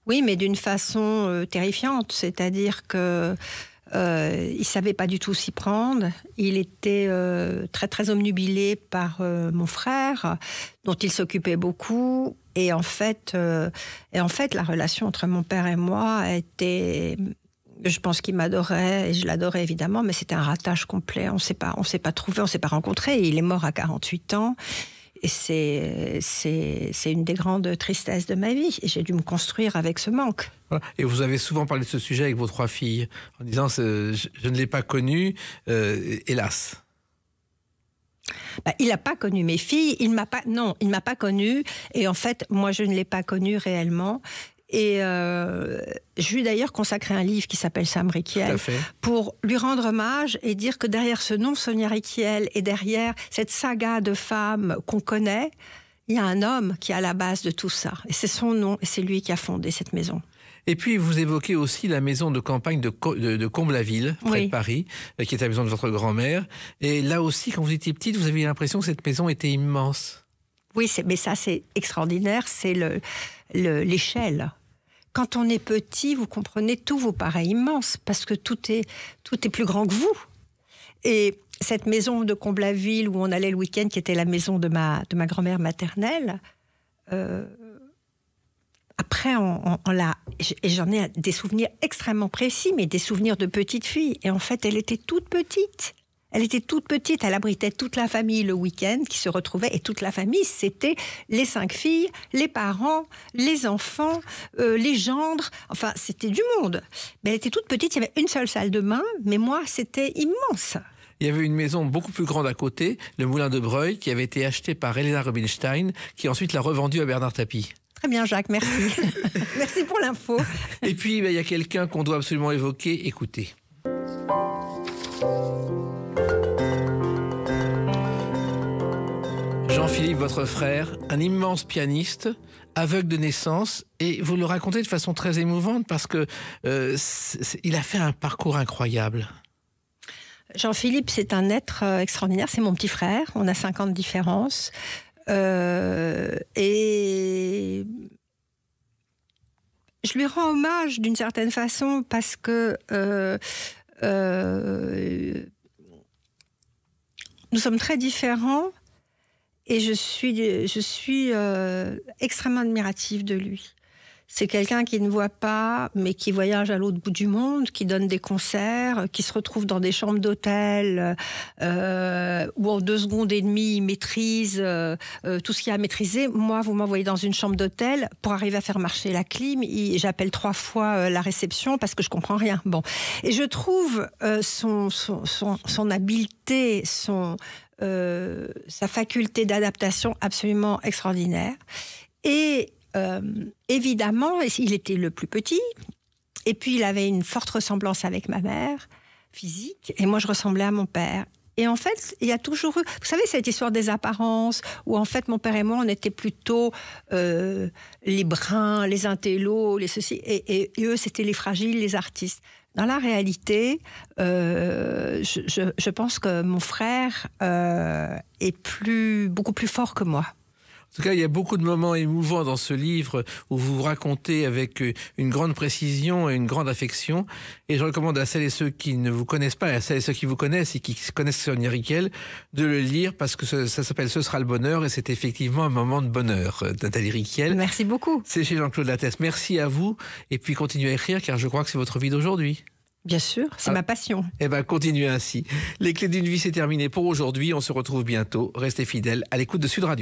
Oui, mais d'une façon terrifiante, c'est-à-dire que il savait pas du tout s'y prendre. Il était très très omnubilé par mon frère, dont il s'occupait beaucoup. Et en fait, la relation entre mon père et moi était, je pense qu'il m'adorait et je l'adorais évidemment, mais c'était un ratage complet. On s'est pas trouvé, on s'est pas rencontrés. Il est mort à 48 ans. Et c'est une des grandes tristesses de ma vie. Et j'ai dû me construire avec ce manque. Voilà. Et vous avez souvent parlé de ce sujet avec vos 3 filles, en disant je ne l'ai pas connu, hélas. Il n'a pas connu mes filles, il ne m'a pas connue. Et en fait, moi, je ne l'ai pas connue réellement. Et je lui ai d'ailleurs consacré un livre qui s'appelle Sam Rykiel pour lui rendre hommage et dire que derrière ce nom Sonia Rykiel et derrière cette saga de femmes qu'on connaît, il y a un homme qui est à la base de tout ça. Et c'est son nom et c'est lui qui a fondé cette maison. Et puis, vous évoquez aussi la maison de campagne de Comble-la-Ville, près de Paris, qui est la maison de votre grand-mère. Et là aussi, quand vous étiez petite, vous aviez l'impression que cette maison était immense. Oui, mais ça, c'est extraordinaire, c'est l'échelle. Quand on est petit, vous comprenez, tout vous paraît immense, parce que tout est plus grand que vous. Et cette maison de Comble-la-Ville, où on allait le week-end, qui était la maison de ma grand-mère maternelle, après, et j'en ai des souvenirs extrêmement précis, mais des souvenirs de petite fille. Et en fait, elle était toute petite. Elle était toute petite, elle abritait toute la famille le week-end qui se retrouvait. Et toute la famille, c'était les 5 filles, les parents, les enfants, les gendres. Enfin, c'était du monde. Mais elle était toute petite, il y avait une seule salle de bain. Mais moi, c'était immense. Il y avait une maison beaucoup plus grande à côté, le Moulin de Breuil, qui avait été acheté par Helena Rubinstein, qui ensuite l'a revendu à Bernard Tapie. Très bien, Jacques, merci. Merci pour l'info. Et puis, il y a quelqu'un qu'on doit absolument évoquer. Écoutez. Jean-Philippe, votre frère, un immense pianiste, aveugle de naissance, et vous le racontez de façon très émouvante parce que il a fait un parcours incroyable. Jean-Philippe, c'est un être extraordinaire, c'est mon petit frère, on a 5 ans de différence. Et je lui rends hommage d'une certaine façon parce que nous sommes très différents et je suis extrêmement admirative de lui. c'est quelqu'un qui ne voit pas, mais qui voyage à l'autre bout du monde, qui donne des concerts, qui se retrouve dans des chambres d'hôtel, où en 2 secondes et demie, il maîtrise tout ce qu'il y a à maîtriser. Moi, vous m'envoyez dans une chambre d'hôtel, pour arriver à faire marcher la clim, j'appelle 3 fois la réception parce que je comprends rien. Bon. Et je trouve son habileté, sa faculté d'adaptation absolument extraordinaire. Et évidemment, il était le plus petit, et puis il avait une forte ressemblance avec ma mère, physique, et moi je ressemblais à mon père. Et en fait, il y a toujours eu... Vous savez, cette histoire des apparences, où en fait, mon père et moi, on était plutôt les bruns, les intellos, les ceci, et eux, c'était les fragiles, les artistes. Dans la réalité, je pense que mon frère est beaucoup plus fort que moi. En tout cas, il y a beaucoup de moments émouvants dans ce livre où vous racontez avec une grande précision et une grande affection. Et je recommande à celles et ceux qui ne vous connaissent pas, et à celles et ceux qui vous connaissent et qui connaissent Sonia Rykiel, de le lire parce que ça s'appelle « Ce sera le bonheur » et c'est effectivement un moment de bonheur, Nathalie Rykiel. Merci beaucoup. C'est chez Jean-Claude Lattès. Merci à vous et puis continuez à écrire car je crois que c'est votre vie d'aujourd'hui. Bien sûr, c'est ma passion. Eh bien, continuez ainsi. Les Clés d'une vie, c'est terminé pour aujourd'hui. On se retrouve bientôt. Restez fidèles à l'écoute de Sud Radio.